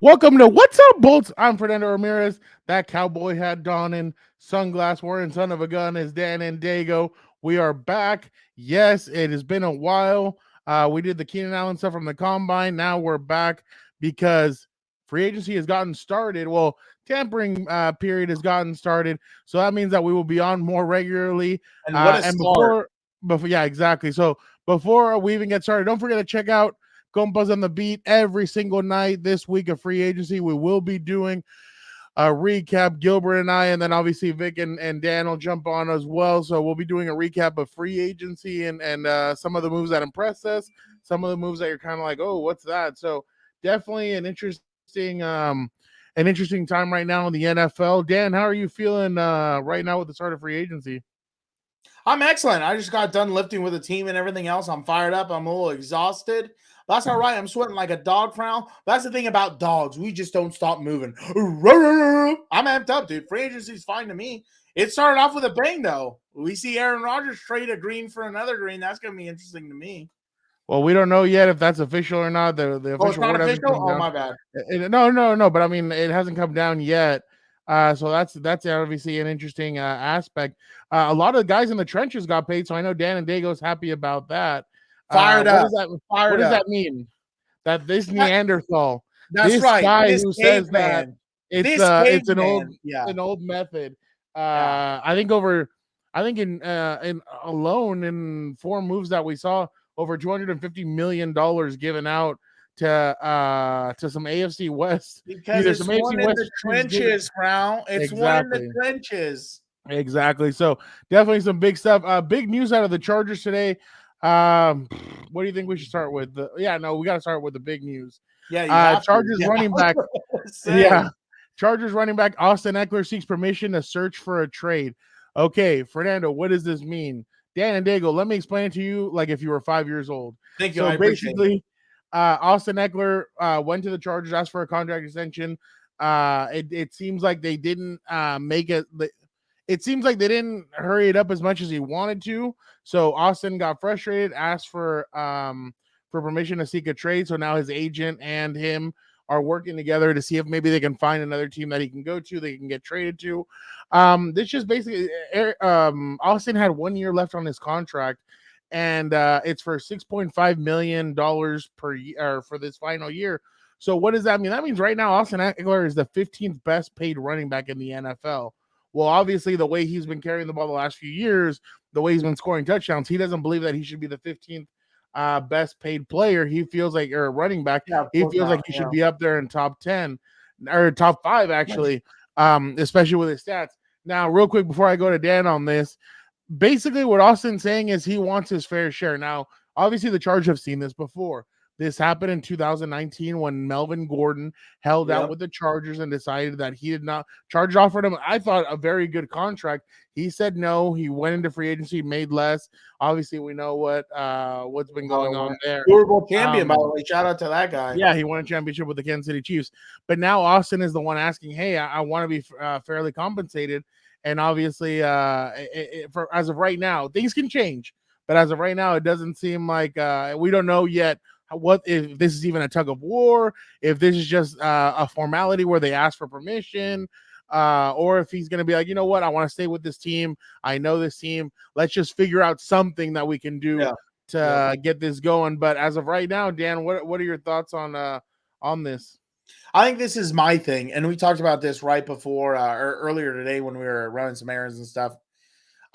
Welcome to What's Up, Bolts. I'm Fernando Ramirez. That cowboy hat donning, sunglass wearing son of a gun is Dan and Daygo. We are back. Yes, it has been a while. We did the Keenan Allen stuff from the combine. Now we're back because free agency has gotten started. Well, tampering period has gotten started. So that means that we will be on more regularly. And what a and start. before, yeah, exactly. So before we even get started, don't forget to check out COMPAS on the beat every single night this week of free agency. We will be doing a recap, Gilbert and I, and then obviously Vic and Dan will jump on as well. So we'll be doing a recap of free agency and some of the moves that impress us, some of the moves that you're kind of like, oh, what's that? So definitely an interesting time right now in the NFL. Dan, how are you feeling right now with the start of free agency? I'm excellent. I just got done lifting with the team and everything else. I'm fired up. I'm a little exhausted. That's all right. I'm sweating like a dog for now. That's the thing about dogs. We just don't stop moving. I'm amped up, dude. Free agency's fine to me. It started off with a bang, though. We see Aaron Rodgers trade a green for another green. That's going to be interesting to me. Well, we don't know yet if that's official or not. The Oh, it's official not word hasn't official? come Oh, down. my bad. No. But I mean, it hasn't come down yet. So that's obviously an interesting aspect. A lot of the guys in the trenches got paid, so I know Dan and Dago's happy about that. Fired What up. does that Fired What does up. that mean? That this Neanderthal, That's this right. guy This who says that caveman. it's This it's caveman. Yeah. an old method. Yeah. I think in alone in 4 moves that we saw, over $250 million given out to some AFC West, Because either it's some one AFC in West the teams given trenches, Brown. It's one in the exactly. trenches. Exactly. So definitely some big stuff. Big news out of the Chargers today. Um, what do you think we should start with? We got to start with the big news. Yeah, you have to. Chargers Yeah, running back. Yeah, Chargers running back Austin Ekeler seeks permission to search for a trade. Okay, Fernando, what does this mean? Dan and Dago, let me explain it to you like if you were 5 years old. Thank you. So I appreciate it. basically, Austin Ekeler went to the Chargers, asked for a contract extension. It seems like they didn't make it. It seems like they didn't hurry it up as much as he wanted to. So Austin got frustrated, asked for permission to seek a trade. So now his agent and him are working together to see if maybe they can find another team that he can go to, they can get traded to. This just basically Austin had 1 year left on his contract, and it's for $6.5 million per year for this final year. So what does that mean? That means right now Austin Ekeler is the 15th best paid running back in the NFL. Well, obviously, the way he's been carrying the ball the last few years, the way he's been scoring touchdowns, he doesn't believe that he should be the 15th best paid player. He feels like, or running back, Yeah, of he course feels not. like he should be up there in top 10 or top 5, actually, especially with his stats. Now, real quick, before I go to Dan on this, basically what Austin's saying is he wants his fair share. Now, obviously, the Chargers have seen this before. This happened in 2019 when Melvin Gordon held out with the Chargers and decided that he did not. Chargers offered him, I thought, a very good contract. He said no. He went into free agency, made less. Obviously, we know what's been going on there. Super Bowl champion, by the way. Shout out to that guy. Yeah, he won a championship with the Kansas City Chiefs. But now Austin is the one asking, "Hey, I want to be fairly compensated." And obviously, for as of right now, things can change. But as of right now, it doesn't seem like we don't know yet what if this is even a tug of war, if this is just a formality where they ask for permission, or if he's going to be like, you know what, I want to stay with this team. I know this team. Let's just figure out something that we can do to get this going. But as of right now, Dan, what are your thoughts on this? I think this is my thing, and we talked about this right before or earlier today when we were running some errands and stuff.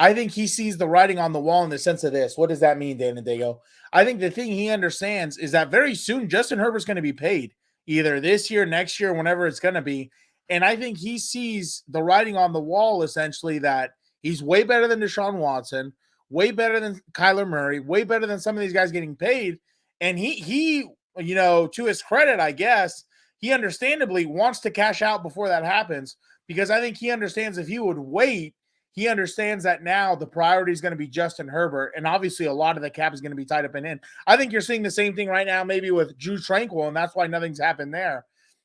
I think he sees the writing on the wall in the sense of this. What does that mean, Dan and Dago? I think the thing he understands is that very soon Justin Herbert's going to be paid, either this year, next year, whenever it's going to be. And I think he sees the writing on the wall essentially that he's way better than Deshaun Watson, way better than Kyler Murray, way better than some of these guys getting paid. And he, to his credit, I guess, he understandably wants to cash out before that happens, because I think he understands if he would wait, he understands that now the priority is going to be Justin Herbert, and obviously a lot of the cap is going to be tied up in him. I think you're seeing the same thing right now maybe with True Tranquill, and that's why nothing's happened there.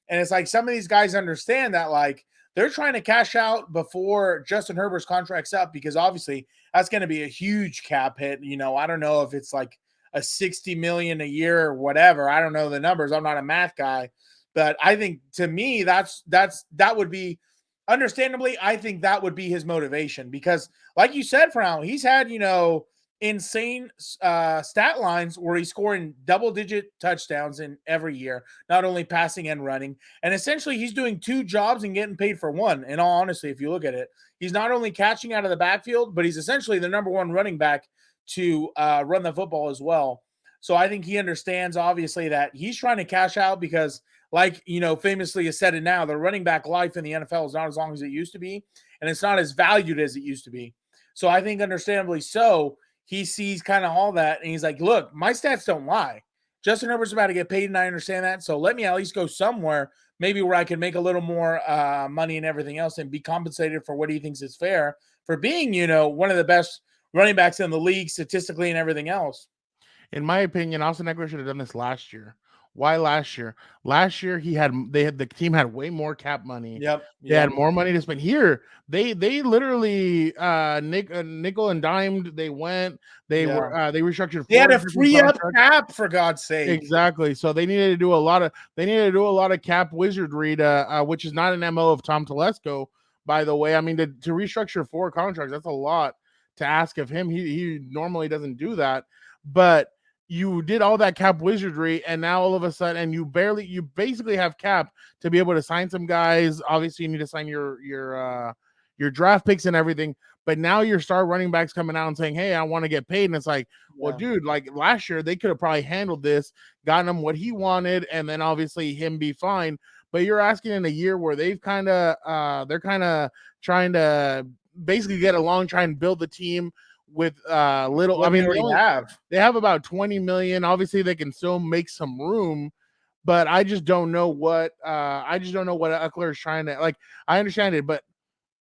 And it's like some of these guys understand that, like, they're trying to cash out before Justin Herbert's contract's up, because obviously that's going to be a huge cap hit. I don't know if it's like a $60 million a year or whatever. I don't know the numbers. I'm not a math guy. But I think to me, that would be understandably, I think that would be his motivation because, like you said, Fernando, he's had, insane stat lines where he's scoring double-digit touchdowns in every year, not only passing and running. And essentially, he's doing two jobs and getting paid for one. In all honesty, if you look at it, he's not only catching out of the backfield, but he's essentially the number one running back to run the football as well. So I think he understands, obviously, that he's trying to cash out because, like, famously is said it now, the running back life in the NFL is not as long as it used to be, and it's not as valued as it used to be. So I think understandably so, he sees kind of all that, and he's like, look, my stats don't lie. Justin Herbert's about to get paid, and I understand that. So let me at least go somewhere, maybe where I can make a little more money and everything else and be compensated for what he thinks is fair for being, one of the best running backs in the league statistically and everything else. In my opinion, Austin Ekeler should have done this last year. Why last year? Last year the team had way more cap money. Yep. They had more money to spend. Here, they literally nickel and dimed. They went. They restructured. They had a free up cap, for God's sake. Exactly. So they needed to do a lot of cap wizardry to which is not an MO of Tom Telesco, by the way. I mean, to restructure 4 contracts, that's a lot to ask of him. He normally doesn't do that, but you did all that cap wizardry, and now all of a sudden, and you basically have cap to be able to sign some guys. Obviously, you need to sign your draft picks and everything. But now your star running backs coming out and saying, "Hey, I want to get paid," and it's like, well, dude, like last year they could have probably handled this, gotten him what he wanted, and then obviously him be fine. But you're asking in a year where they're kind of trying to basically get along, try and build the team with little. What I mean, they have about 20 million. Obviously, they can still make some room, but I just don't know what Ekeler is trying to like. I understand it, but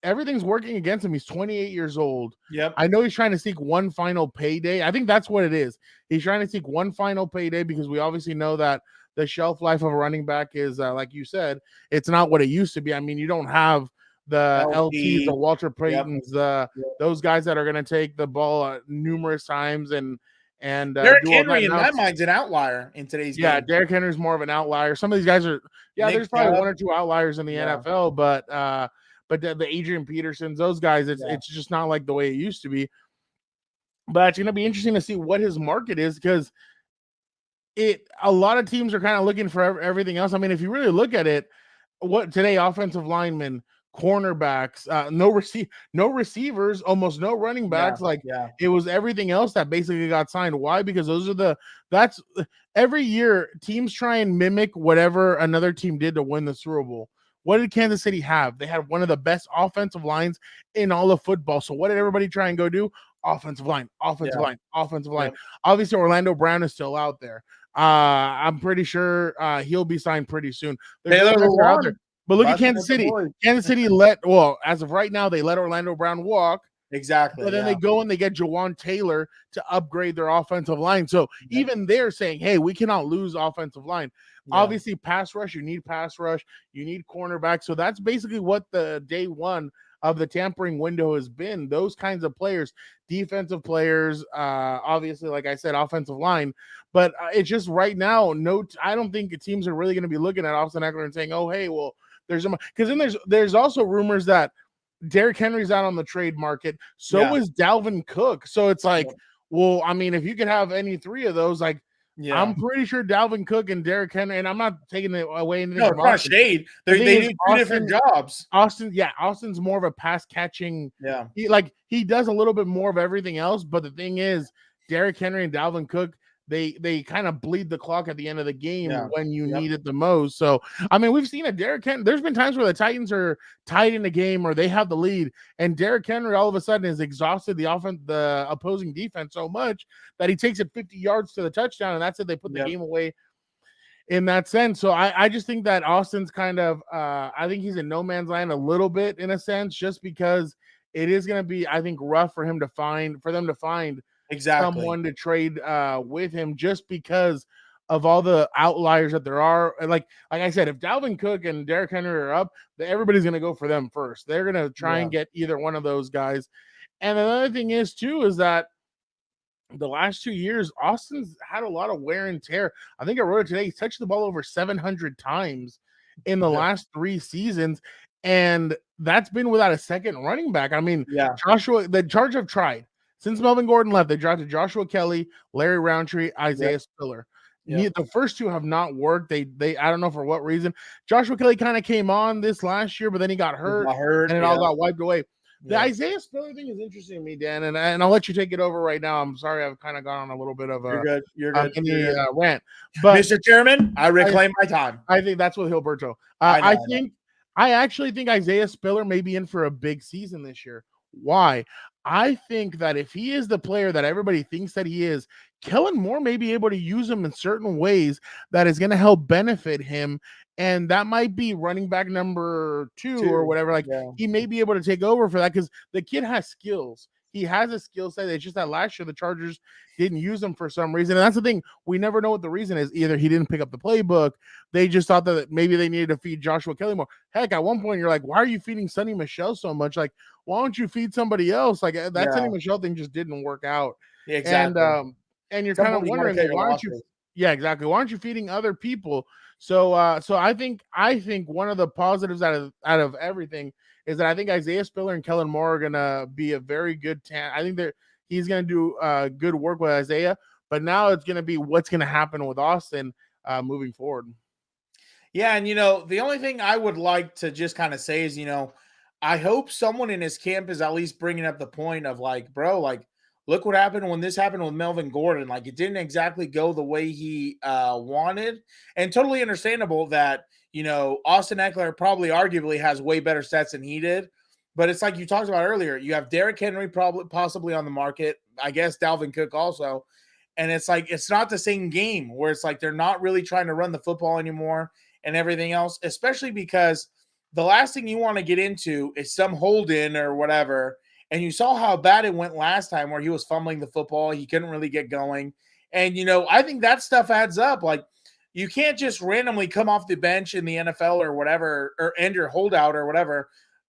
everything's working against him. He's 28 years old. Yep. I know he's trying to seek one final payday. I think that's what it is. He's trying to seek one final payday because we obviously know that the shelf life of a running back is, like you said, it's not what it used to be. I mean, you don't have the LTs, the Walter Paytons, those guys that are going to take the ball numerous times and Derrick Henry, in my mind, is an outlier in today's game. Yeah, Derrick Henry's more of an outlier. Some of these guys are, there's probably 1 or 2 outliers in the NFL, but the Adrian Petersons, those guys, it's just not like the way it used to be. But it's going to be interesting to see what his market is because a lot of teams are kind of looking for everything else. I mean, if you really look at it, what today, offensive linemen, cornerbacks, no receivers, almost no running backs. It was everything else that basically got signed. Why? Because that's every year teams try and mimic whatever another team did to win the Super Bowl. What did Kansas City have? They had one of the best offensive lines in all of football. So what did everybody try and go do? Offensive line. Obviously, Orlando Brown is still out there. I'm pretty sure he'll be signed pretty soon. Out there. But look at Kansas City. Kansas City as of right now, they let Orlando Brown walk. Exactly. But then they go and they get Jawan Taylor to upgrade their offensive line. So even they're saying, hey, we cannot lose offensive line. Yeah. Obviously, pass rush, you need pass rush, you need cornerback. So that's basically what the day one of the tampering window has been. Those kinds of players, defensive players, obviously, like I said, offensive line. But it's just right now, I don't think teams are really going to be looking at Austin Ekeler and saying, oh, hey, well, because then there's also rumors that Derrick Henry's out on the trade market. So is Dalvin Cook. So it's like, well, I mean, if you could have any 3 of those, like, I'm pretty sure Dalvin Cook and Derrick Henry, and I'm not taking it away anything from Austin. Shade. They do 2 different jobs. Austin's more of a pass catching. Yeah. He does a little bit more of everything else, but the thing is, Derrick Henry and Dalvin Cook, they kind of bleed the clock at the end of the game when you need it the most. So, I mean, we've seen it. Derrick Henry, there's been times where the Titans are tied in the game or they have the lead, and Derrick Henry all of a sudden has exhausted the opposing defense so much that he takes it 50 yards to the touchdown, and that's it. They put the game away in that sense. So I just think that Austin's kind of I think he's in no man's land a little bit in a sense, just because it is going to be, I think, rough for them to find someone to trade with him, just because of all the outliers that there are. And like I said, if Dalvin Cook and Derrick Henry are up, everybody's going to go for them first. They're going to try and get either one of those guys. And another thing is too, is that the last 2 years, Austin's had a lot of wear and tear. I think I wrote it today. He's touched the ball over 700 times in the Yeah. last 3 seasons, and that's been without a second running back. I mean, Yeah. the Chargers have tried. Since Melvin Gordon left, they drafted Joshua Kelly, Larry Roundtree, Isaiah Spiller. Yep. The first two have not worked. They I don't know for what reason. Joshua Kelly kind of came on this last year, but then he got hurt, and it all got wiped away. The Isaiah Spiller thing is interesting to me, Dan, and I'll let you take it over right now. I'm sorry, I've kind of gone on a little bit of a rant, but Mr. Chairman, I reclaim my time. I think that's with Hilberto. I actually think Isaiah Spiller may be in for a big season this year. Why? I think that if he is the player that everybody thinks that he is, Kellen Moore may be able to use him in certain ways that is going to help benefit him. And that might be running back number two or whatever. Like he may be able to take over for that because the kid has skills. He has a skill set. It's just that last year the Chargers didn't use him for some reason. And that's the thing. We never know what the reason is. Either he didn't pick up the playbook. They just thought that maybe they needed to feed Joshua Kelly more. Heck, at one point you're like, why are you feeding Sonny Michel so much? Like, why don't you feed somebody else? Like that Sonny Michel thing just didn't work out. Yeah, exactly. And you're kind of wondering, like, why aren't you? Yeah, exactly. Why aren't you feeding other people? So I think one of the positives out of everything is that I think Isaiah Spiller and Kellen Moore are gonna be a very good I think he's gonna do good work with Isaiah, but now it's gonna be what's gonna happen with Austin moving forward. Yeah, and the only thing I would like to just kind of say is, I hope someone in his camp is at least bringing up the point of like, bro, like, look what happened when this happened with Melvin Gordon. Like, it didn't exactly go the way he wanted, and totally understandable that Austin Ekeler probably arguably has way better stats than he did. But it's like you talked about earlier. You have Derrick Henry possibly on the market. I guess Dalvin Cook also. And it's like it's not the same game where it's like they're not really trying to run the football anymore and everything else, especially because the last thing you want to get into is some hold in or whatever. And you saw how bad it went last time where he was fumbling the football. He couldn't really get going. And, I think that stuff adds up. Like, you can't just randomly come off the bench in the NFL or whatever, or end your holdout or whatever,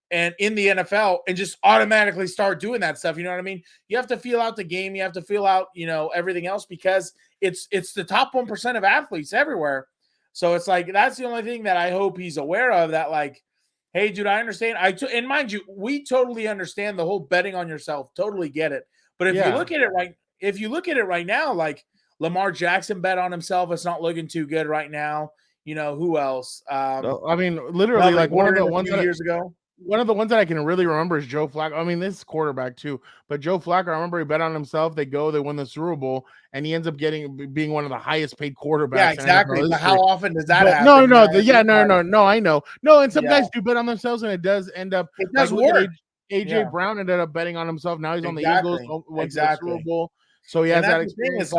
and in the NFL and just automatically start doing that stuff. You know what I mean? You have to feel out the game. You have to feel out, everything else because it's the top 1% of athletes everywhere. So it's like, that's the only thing that I hope he's aware of, that like, hey, dude, I understand. And mind you, we totally understand the whole betting on yourself. Totally get it. But if you look at it right now, like Lamar Jackson bet on himself. It's not looking too good right now. Who else? I mean, literally, like one of the ones years ago. One of the ones that I can really remember is Joe Flacco. I mean, this is quarterback too, but Joe Flacco, I remember he bet on himself. They win the Super Bowl, and he ends up being one of the highest paid quarterbacks. Yeah, exactly. But how often does that happen? No, I know. No, and some guys do bet on themselves, and it does end up. It does work. AJ Brown ended up betting on himself. Now he's on the Eagles, went to the Super Bowl, so he has that experience.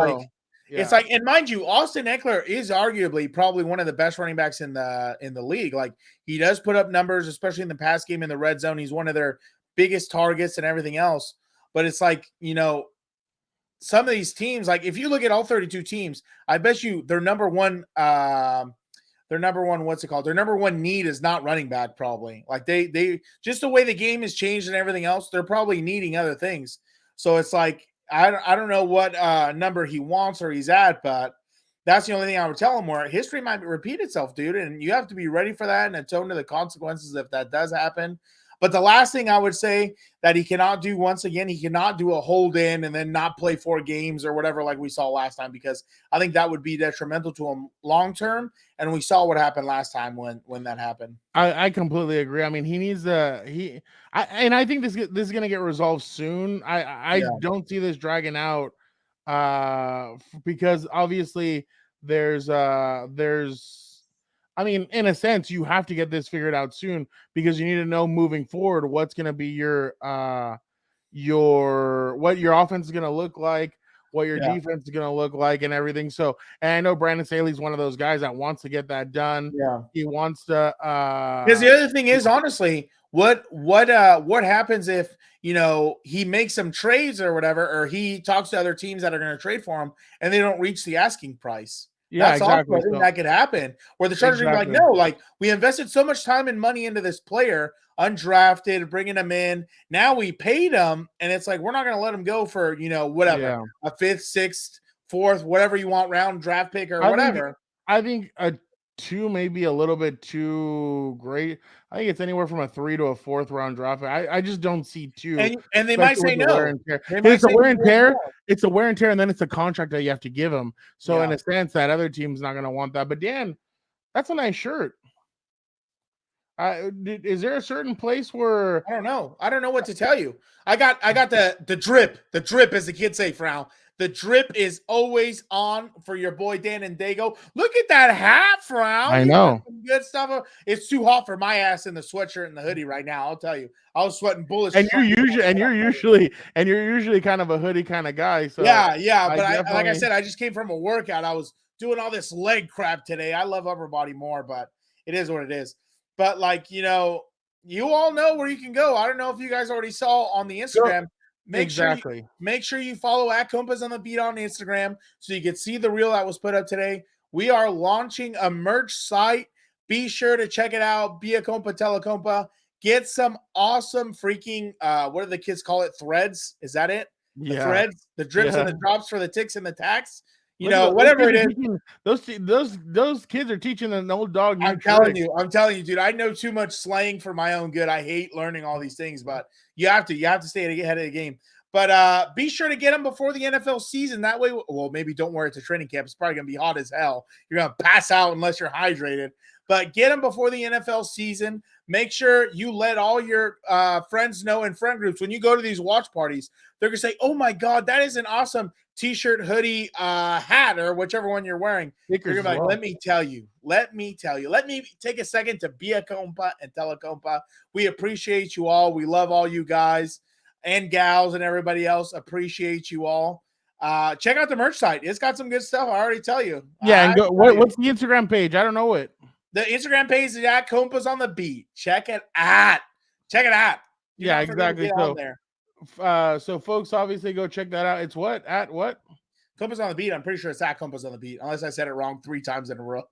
It's like, and mind you, Austin Ekeler is arguably probably one of the best running backs in the league. Like, he does put up numbers, especially in the pass game in the red zone. He's one of their biggest targets and everything else. But it's like, some of these teams, like if you look at all 32 teams, I bet you their number one, their number one need is not running back, probably. Like they just the way the game has changed and everything else, they're probably needing other things. So it's like, I don't know what number he wants or he's at, but that's the only thing I would tell him, where history might repeat itself, dude. And you have to be ready for that and atone to the consequences if that does happen. But the last thing I would say that he cannot do, once again, he cannot do a hold in and then not play 4 games or whatever like we saw last time, because I think that would be detrimental to him long term. And we saw what happened last time when that happened. I completely agree. I mean, he needs and I think this is going to get resolved soon. I don't see this dragging out because obviously there's I mean, in a sense, you have to get this figured out soon, because you need to know moving forward what's going to be your what your offense is going to look like, what your defense is going to look like, and everything. So, and I know Brandon Staley's one of those guys that wants to get that done. Yeah, he wants to. Because the other thing is, honestly, what happens if he makes some trades or whatever, or he talks to other teams that are going to trade for him and they don't reach the asking price? Yeah, That's also, exactly. I think that could happen where the Chargers are like, Exactly. no, like we invested so much time and money into this player, undrafted, bringing him in. Now we paid him, and it's like we're not going to let him go for whatever, Yeah. a 5th, 6th, 4th, whatever you want round draft pick or whatever. I think a 2 may be a little bit too great. I think it's anywhere from a 3 to a 4th round draft. I just don't see 2, And they might especially say with the wear no. and tear. They might It's a say wear and we want tear. more. It's a wear and tear, and then it's a contract that you have to give him. So in Yeah. a sense, that other team's not going to want that. But Dan, that's a nice shirt. Is there a certain place where I don't know. I don't know what to tell you. I got the drip. The drip, as the kids say, Frown. The drip is always on for your boy Dan and Daygo. Look at that hat, Frown. I You know. got some good stuff. It's too hot for my ass in the sweatshirt and the hoodie right now. I'll tell you. I was sweating bullets. And you're usually kind of a hoodie kind of guy. So yeah. But like I definitely- said, I just came from a workout. I was doing all this leg crap today. I love upper body more, but it is what it is. But like, you all know where you can go. I don't know if you guys already saw on the Instagram. Make sure you follow at COMPAS on the Beat on Instagram so you can see the reel that was put up today. We are launching a merch site. Be sure to check it out. Be a compa, tell a compa. Get some awesome freaking what do the kids call it? Threads? Is that it? The threads, the drips and the drops for the ticks and the tacks. Whatever it is. Those kids are teaching an old dog new I'm telling you, dude. I know too much slang for my own good. I hate learning all these things, but you have to stay ahead of the game. But be sure to get them before the NFL season. That way, well, maybe don't wear it to training camp. It's probably gonna be hot as hell. You're gonna pass out unless you're hydrated. But get them before the NFL season. Make sure you let all your friends know in friend groups when you go to these watch parties. They're gonna say, "Oh my God, that is an awesome t-shirt, hoodie, hat, or whichever one you're wearing." You're like, let me tell you. Let me take a second to be a compa and tell a compa. We appreciate you all. We love all you guys and gals and everybody else. Appreciate you all. Check out the merch site. It's got some good stuff. I already tell you. Yeah, and what's the Instagram page? I don't know it. The Instagram page is at COMPAS on the Beat. Check it out. Yeah, exactly. So folks, obviously go check that out. It's what? At what? COMPAS on the Beat. I'm pretty sure it's at COMPAS on the Beat, unless I said it wrong 3 times in a row.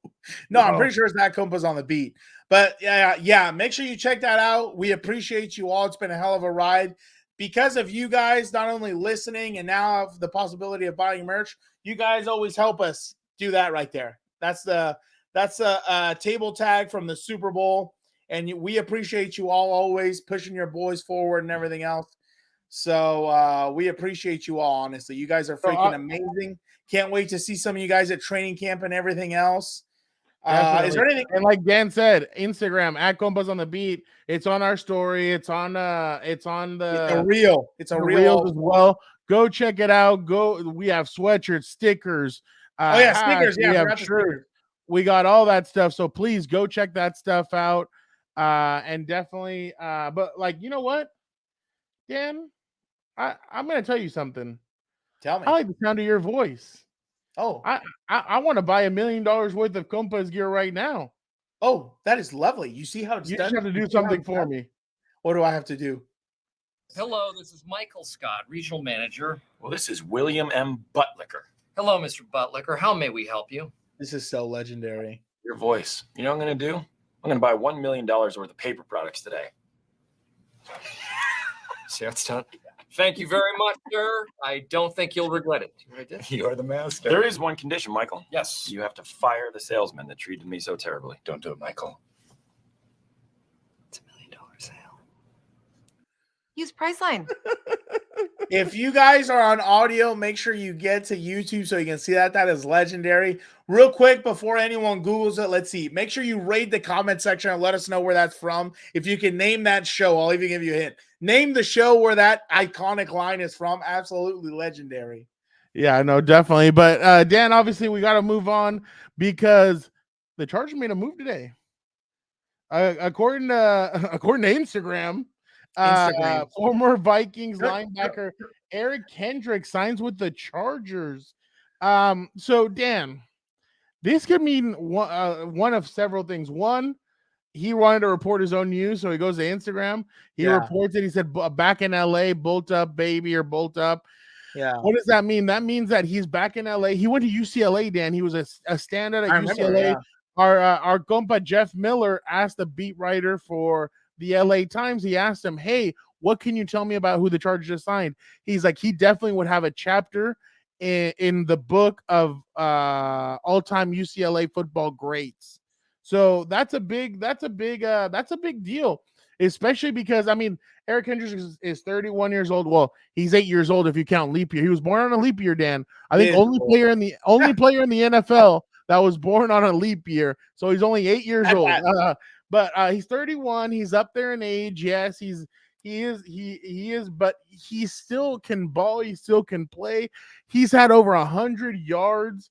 No, I'm pretty sure it's at COMPAS on the Beat. But yeah, make sure you check that out. We appreciate you all. It's been a hell of a ride. Because of you guys not only listening and now have the possibility of buying merch, you guys always help us do that right there. That's a table tag from the Super Bowl, and we appreciate you all always pushing your boys forward and everything else. So we appreciate you all, honestly. You guys are freaking amazing. Can't wait to see some of you guys at training camp and everything else. Is there anything? And like Dan said, Instagram at COMPAS on the Beat. It's on our story. It's on the reel. It's a reel as well. Go check it out. We have sweatshirts, stickers. Stickers. Yeah, we have shirts. We got all that stuff. So please go check that stuff out. And definitely, but like, you know what, Dan, I'm gonna tell you something. Tell me. I like the sound of your voice. Oh, I want to buy $1 million worth of COMPAS gear right now. Oh, that is lovely. You see how it's you done? You just have to do something for me. What do I have to do? Hello, this is Michael Scott, Regional Manager. Well, this is William M. Buttlicker. Hello, Mr. Buttlicker. How may we help you? This is so legendary. Your voice. You know what I'm going to do? I'm going to buy $1 million worth of paper products today. See how it's done? Thank you very much, sir. I don't think you'll regret it. You are the master. There is one condition, Michael. Yes. You have to fire the salesman that treated me so terribly. Don't do it, Michael. It's $1 million sale. Use Priceline. If you guys are on audio, make sure you get to YouTube so you can see that. That is legendary. Real quick, before anyone Googles it, let's see. Make sure you rate the comment section and let us know where that's from. If you can name that show, I'll even give you a hint. Name the show where that iconic line is from. Absolutely legendary. Yeah, no, definitely. But Dan, obviously, we got to move on because the Chargers made a move today. According to Instagram. Former Vikings linebacker Eric Kendricks signs with the Chargers. So Dan, this could mean one of several things. One, he wanted to report his own news, so he goes to Instagram. He reports it. He said, "Back in LA, bolt up, baby," or "bolt up." Yeah. What does that mean? That means that he's back in LA. He went to UCLA, Dan. He was a standout at I remember, UCLA. yeah. Our compa Jeff Miller asked the beat writer for the LA Times. He asked him, "Hey, what can you tell me about who the Chargers just signed?" He's like, he definitely would have a chapter in the book of all-time UCLA football greats. So that's a big deal, especially because I mean Eric Kendricks is 31 years old. Well, he's 8 years old if you count leap year. He was born on a leap year, Dan. I think only player in the NFL that was born on a leap year. So he's only 8 years old. But he's 31. He's up there in age. Yes, he is, but he still can ball. He still can play. He's had over 100 yards.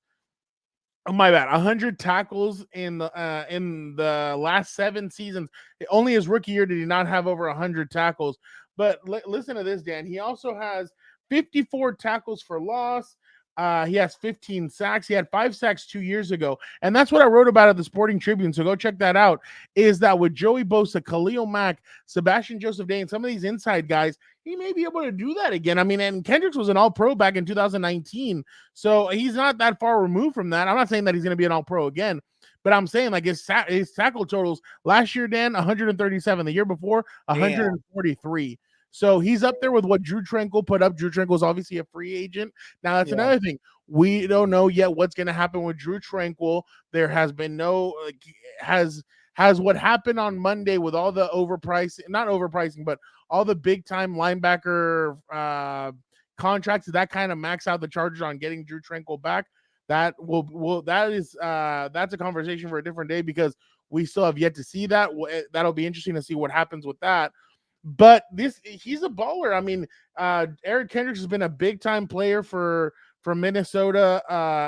Oh, my bad. 100 tackles in the last 7 seasons. Only his rookie year did he not have over 100 tackles. But listen to this, Dan. He also has 54 tackles for loss. He has 15 sacks. He had 5 sacks 2 years ago. And that's what I wrote about at the Sporting Tribune. So go check that out. Is that with Joey Bosa, Khalil Mack, Sebastian Joseph Day, and some of these inside guys, he may be able to do that again. I mean, and Kendricks was an all-pro back in 2019. So he's not that far removed from that. I'm not saying that he's going to be an all-pro again. But I'm saying like his tackle totals last year, Dan, 137. The year before, 143. So he's up there with what True Tranquill put up. True Tranquill is obviously a free agent. Now that's another thing. We don't know yet what's going to happen with True Tranquill. There has been no has what happened on Monday with all the not overpricing, but all the big time linebacker contracts that kind of max out the Chargers on getting True Tranquill back. That's a conversation for a different day because we still have yet to see that. That'll be interesting to see what happens with that. But he's a baller. I mean, Eric Kendricks has been a big time player for Minnesota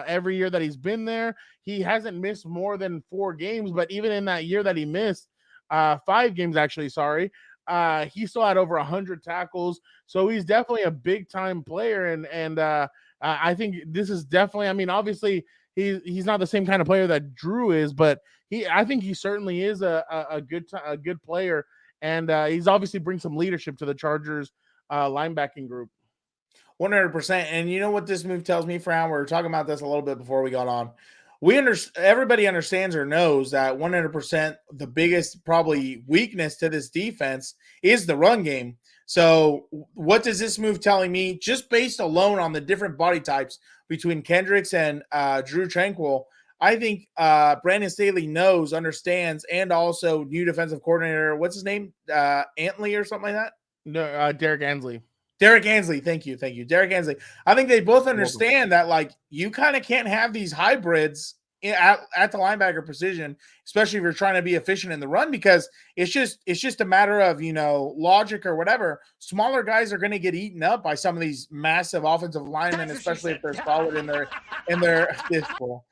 every year that he's been there. He hasn't missed more than 4 games, but even in that year that he missed 5 games, actually, sorry, he still had over 100 tackles. So he's definitely a big time player. And I think this is definitely, I mean, obviously he's not the same kind of player that Drew is, but I think he certainly is a good player. And he's obviously bring some leadership to the Chargers linebacking group. 100%. And you know what this move tells me, Fran? We were talking about this a little bit before we got on. Everybody understands or knows that 100% the biggest probably weakness to this defense is the run game. So what does this move telling me? Just based alone on the different body types between Kendricks and True Tranquill, I think Brandon Staley understands, and also new defensive coordinator, what's his name? Antley or something like that? No, Derek Ansley. Derek Ansley. Thank you. Derek Ansley. I think they both understand that, like, you kind of can't have these hybrids at the linebacker position, especially if you're trying to be efficient in the run, because it's just a matter of, logic or whatever. Smaller guys are going to get eaten up by some of these massive offensive linemen, especially if they're solid in their physical.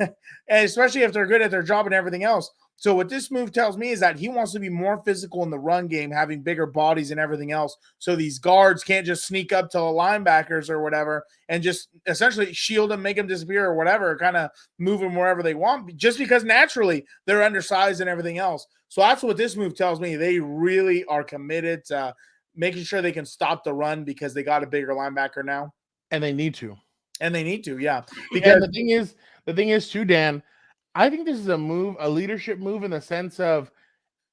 And especially if they're good at their job and everything else. So what this move tells me is that he wants to be more physical in the run game, having bigger bodies and everything else. So these guards can't just sneak up to the linebackers or whatever and just essentially shield them, make them disappear or whatever, kind of move them wherever they want, just because naturally they're undersized and everything else. So that's what this move tells me. They really are committed to making sure they can stop the run because they got a bigger linebacker now. And they need to. Yeah. Because the thing is too, Dan, I think this is a leadership move in the sense of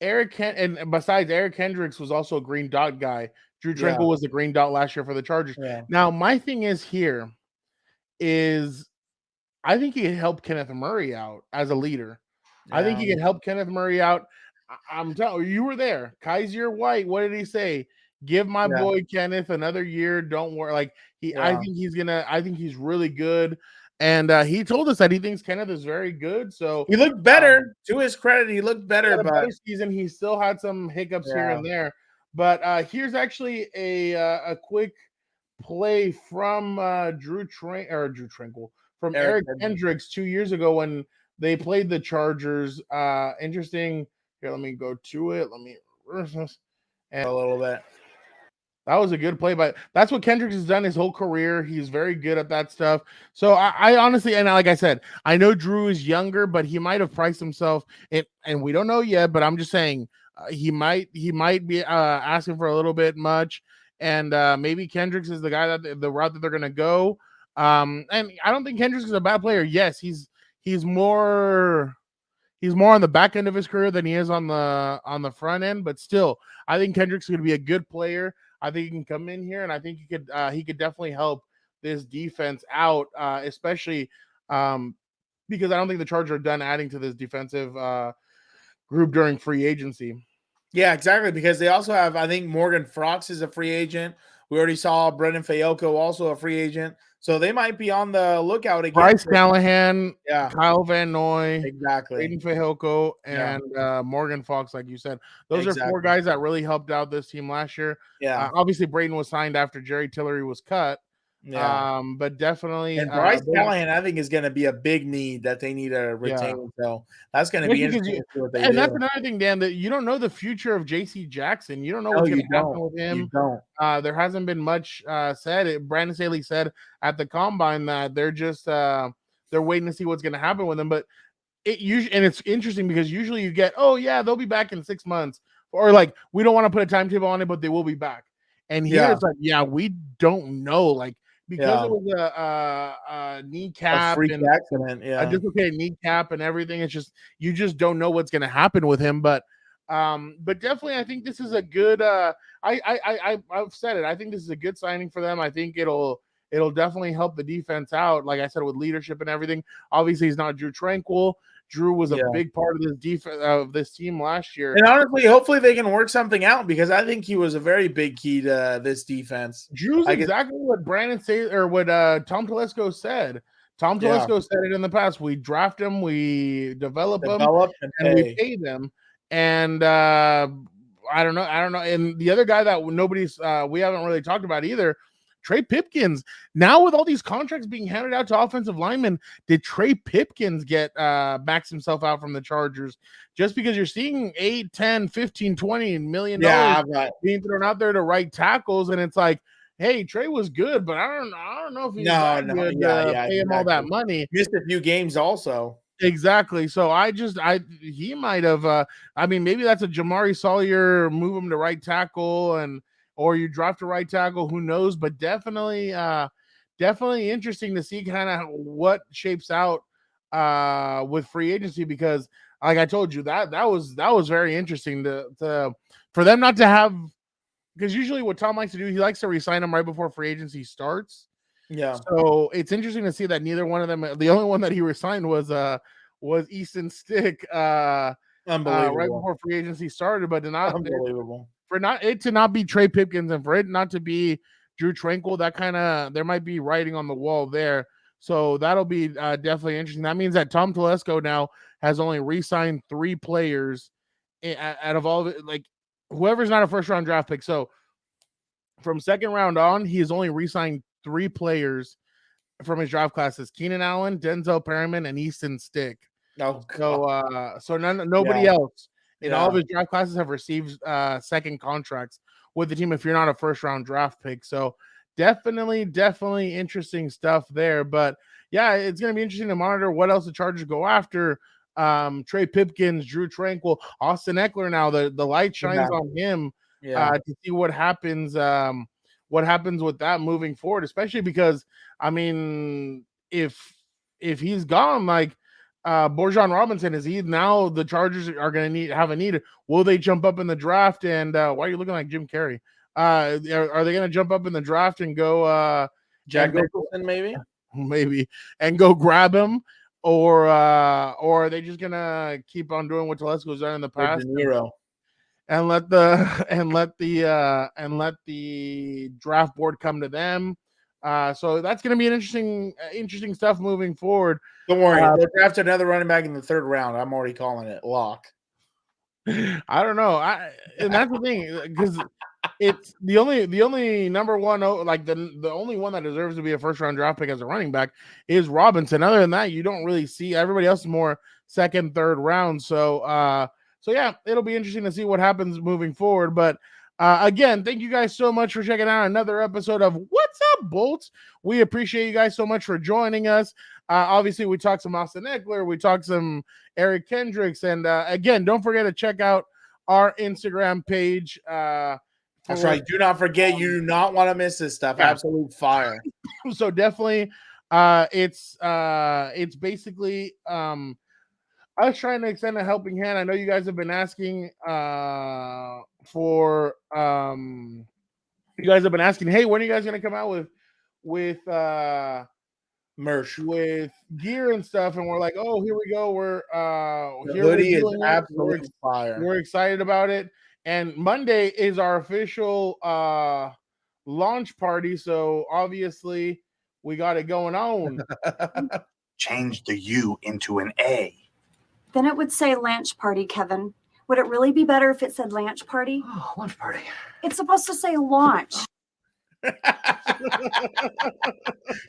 and besides Eric Kendricks was also a green dot guy. True Tranquill was the green dot last year for the Chargers. Yeah. Now, my thing is I think he could help Kenneth Murray out as a leader. Yeah. I think he can help Kenneth Murray out. I'm telling you, were there. Kaiser White, what did he say? Give my boy Kenneth another year. Don't worry. Like I think he's really good. And he told us that he thinks Kenneth is very good. So he looked better. To his credit, he looked better. But better season, he still had some hiccups here and there. But here's actually a quick play from True Tranquill from Eric Kendricks 2 years ago when they played the Chargers. Interesting. Here, let me go to it. Let me reverse this and a little bit. That was a good play, but that's what Kendricks has done his whole career. He's very good at that stuff. So I honestly, and like I said, I know Drew is younger, but he might have priced himself, and we don't know yet. But I'm just saying he might be asking for a little bit much. and maybe Kendricks is the guy that the route that they're going to go. And I don't think Kendricks is a bad player. Yes, he's more on the back end of his career than he is on the front end, but still, I think Kendricks is going to be a good player. I think he can come in here, and I think he could definitely help this defense out, especially because I don't think the Chargers are done adding to this defensive group during free agency. Yeah, exactly. Because they also have, I think Morgan Frox is a free agent. We already saw Brendan Fayoko also a free agent. So they might be on the lookout again. Bryce Callahan, Yeah. Kyle Van Noy, Exactly. Aiden Fayoko, and Morgan Fox, like you said. Those are 4 guys that really helped out this team last year. Yeah. Obviously, Braden was signed after Jerry Tillery was cut. Yeah. But definitely, and Bryce Callahan, I think, is going to be a big need that they need to retain. So that's going to be interesting to see what they do. And that's another thing, Dan, that you don't know the future of J.C. Jackson. You don't know what's going to happen with him. You don't. There hasn't been much said. Brandon Staley said at the combine that they're just they're waiting to see what's going to happen with him. But it's interesting because usually you get, oh yeah, they'll be back in 6 months, or like we don't want to put a timetable on it, but they will be back. And here it's like, yeah, we don't know, like. Because it was a kneecap and accident, a dislocated kneecap and everything. It's just you just don't know what's going to happen with him. But definitely, I think this is a good. I've said it. I think this is a good signing for them. I think it'll definitely help the defense out. Like I said, with leadership and everything. Obviously, he's not True Tranquill. Drew was a big part of this defense of this team last year. And honestly, hopefully they can work something out because I think he was a very big key to this defense. Drew's exactly what Brandon said, or what Tom Telesco said. Tom Telesco said it in the past. We draft him, we develop him, and we pay them. And I don't know. And the other guy that we haven't really talked about either, Trey Pipkins. Now with all these contracts being handed out to offensive linemen, did Trey Pipkins get max himself out from the Chargers? Just because you're seeing 8, 10, 15, 20 million dollars being thrown out there to right tackles, and it's like, hey, Trey was good, but I don't know if he's good to pay him all that money. Missed a few games also. Exactly. So he might have maybe that's a Jamari Sawyer, move him to right tackle, or you draft a right tackle, who knows? But definitely interesting to see kind of what shapes out with free agency, because like I told you, that was very interesting to for them not to have, because usually what Tom likes to do, he likes to re-sign them right before free agency starts. Yeah. So it's interesting to see that neither one of them, the only one that he re-signed was Easton Stick right before free agency started, but unbelievable. For it to not be Trey Pipkins and for it not to be True Tranquill, that kind of, there might be writing on the wall there. So that'll be definitely interesting. That means that Tom Telesco now has only re-signed 3 players out of all of it, like whoever's not a first round draft pick. So from second round on, he has only re-signed 3 players from his draft classes: Keenan Allen, Denzel Perryman, and Easton Stick. So nobody else in all of his draft classes have received second contracts with the team if you're not a first round draft pick. So definitely interesting stuff there. But yeah, it's going to be interesting to monitor what else the Chargers go after. Trey Pipkins, True Tranquill, Austin Ekeler. Now the light shines on him to see what happens. What happens with that moving forward, especially because if he's gone, like Borjan Robinson, is he now the Chargers are going to have a need? Will they jump up in the draft? And why are you looking like Jim Carrey? Are they going to jump up in the draft and go Jack Nicholson maybe and go grab him, or are they just going to keep on doing what Telesco's done in the past and let the draft board come to them? So that's going to be an interesting stuff moving forward. Don't worry, they'll draft another running back in the 3rd round. I'm already calling it lock. I don't know. And that's the thing, because it's the only number one, like the only one that deserves to be a first round draft pick as a running back is Robinson. Other than that, you don't really see everybody else is more 2nd, 3rd round. So yeah, it'll be interesting to see what happens moving forward. But again, thank you guys so much for checking out another episode of What's Up, Bolts. We appreciate you guys so much for joining us. Obviously, we talked some Austin Ekeler, we talked some Eric Kendricks, and again, don't forget to check out our Instagram page That's right. Do not forget, you do not want to miss this stuff. Yeah. Absolute fire. So definitely, it's basically us trying to extend a helping hand. I know you guys have been asking for you guys have been asking, hey, when are you guys gonna come out with Merch. with gear and stuff? And we're like, oh, here we go. We're The here we're hoodie is doing it. absolute fire. We're excited about it. And Monday is our official launch party. So obviously we got it going on. Change the U into an A. Then it would say lunch party, Kevin. Would it really be better if it said lunch party? Oh, lunch party. It's supposed to say launch.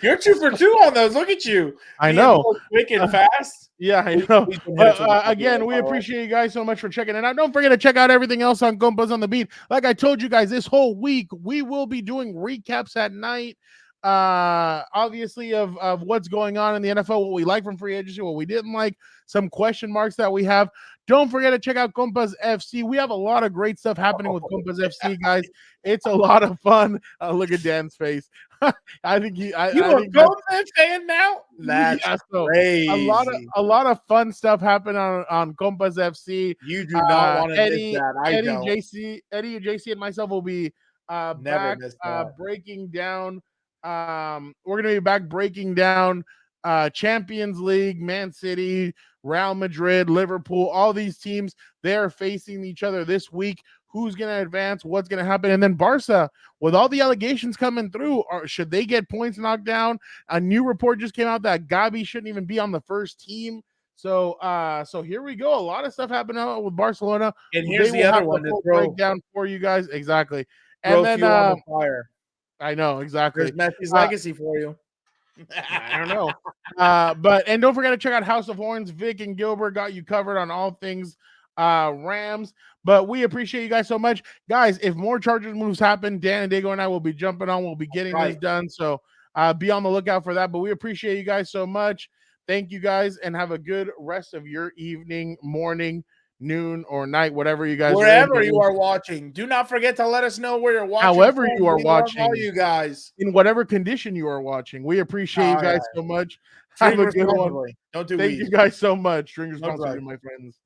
You're 2 for 2 on those. Look at you. I Being know. so quick and fast. Yeah, I know. We've been But, here for the again, video, we by the way. appreciate you guys so much for checking it out. Don't forget to check out everything else on Compas on the Beat. Like I told you guys, this whole week we will be doing recaps at night. Obviously of what's going on in the NFL, what we like from free agency, what we didn't like, some question marks that we have. Don't forget to check out Compas FC. We have a lot of great stuff happening with Compas FC, guys. It's a lot of fun. Look at Dan's face. I think You I a think that's- Goldman fan now? That's yeah, so crazy. a lot of fun stuff happened on Compas FC. You do not want to Eddie, miss that. I Eddie, don't. JC, and myself will be Never back miss that. breaking down. We're gonna be back breaking down Champions League, Man City, Real Madrid, Liverpool, all these teams. They're facing each other this week. Who's gonna advance? What's gonna happen? And then Barca, with all the allegations coming through, should they get points knocked down? A new report just came out that Gabi shouldn't even be on the first team. So here we go. A lot of stuff happening with Barcelona. And here's They the will other have one the to full throw, breakdown for you guys. Exactly. throw And then fuel on the fire. I know exactly. There's Messi's legacy for you. I don't know. And don't forget to check out House of Horns. Vic and Gilbert got you covered on all things Rams. But we appreciate you guys so much. Guys, if more Chargers moves happen, Dan and Daygo and I will be jumping on. We'll be getting this done. So be on the lookout for that. But we appreciate you guys so much. Thank you guys, and have a good rest of your evening, morning, noon, or night, whatever you guys Wherever you are watching, do not forget to let us know where you're watching. However from. you are We love watching. all you guys. in whatever condition you are watching. We appreciate you guys so much. Have Drink a good one. responsibly. Don't do Thank weed. you guys so much. Drink No responsibly, drugs. my friends.